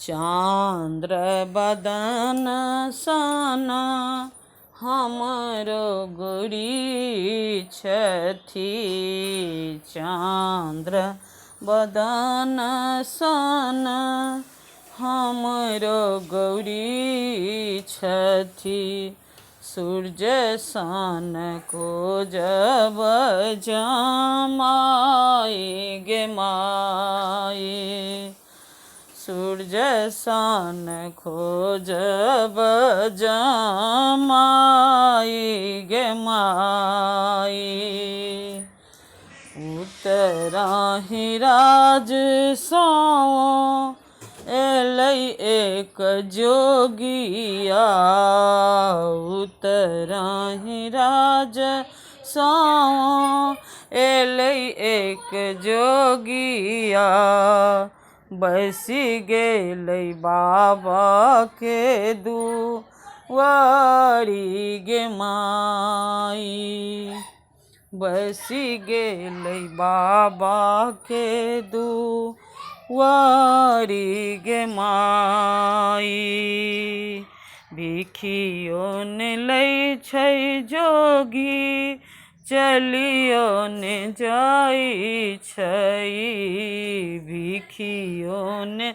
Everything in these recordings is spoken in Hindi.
चांद्र बदन सन हमरो गुरी छथि। चांद्र बदन सन हमरो गौरी छथि। सूर्य सन को जब जमाए गे माए। सूर्य सन खोजब जमाए गे माए। उतराहि राज सो एलै एक जोगिया। उतराहि राज सो एलै एक जोगिया। बसि गेलै बाबा के दुआरी गे माई। बसि गेलै बाबा के दुआरी गे माई। भिखियो ने लै छै जोगी चलियो ने जाइ छै। भिखियो ने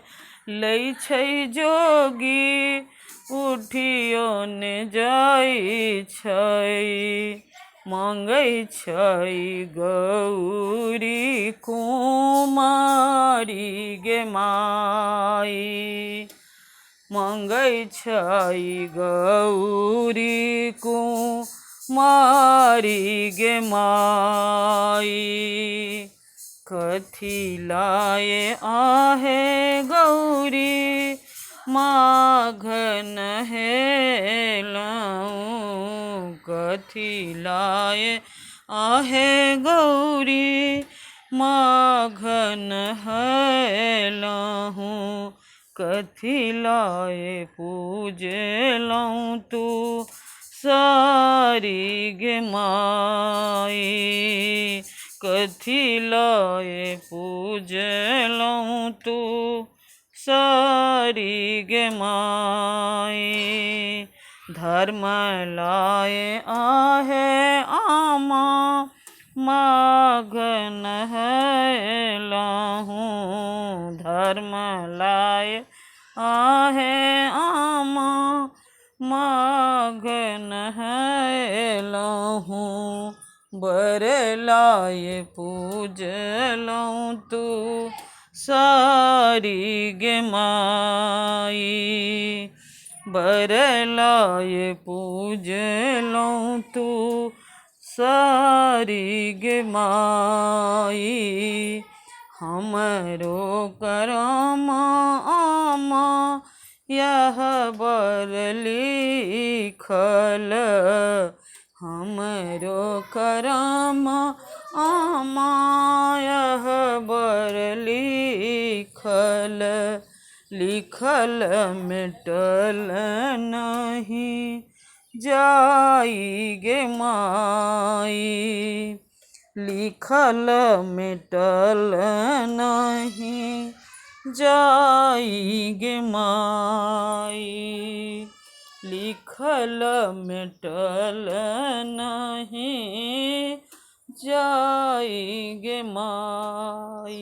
लै छै जोगी उठियो ने जाइ छै। मांगै छै गौरी कुमारी गे माई। मांगै छै गौरी कुमारी गे माई। कथी लाए आहे गौरी माघ नहेलहुँ। कथी लाए आहे गौरी माघ नहेलहुँ। कथी लाए पूजलहुँ तू सारी गे माई। कथी लाए पूजलहुँ तू सारी गे माई। धर्म लाए आहे आमा माघ नहेलहुँ। धर्म लाए आहे आमा माघ नहेलहुँ। बर लाए पूजलहुँ तू सारी गे माई। बर लाए पूजलहुँ तू सारी गे माई। हमरो करम आमा यह बर लिखल। हमरो करम आमा यह बर लिखल। लिखल मिटल नहीं जाई गे माई। लिखल मिटल नहीं जाई गे माई। लिखल मिटल नहीं जाई गे माई।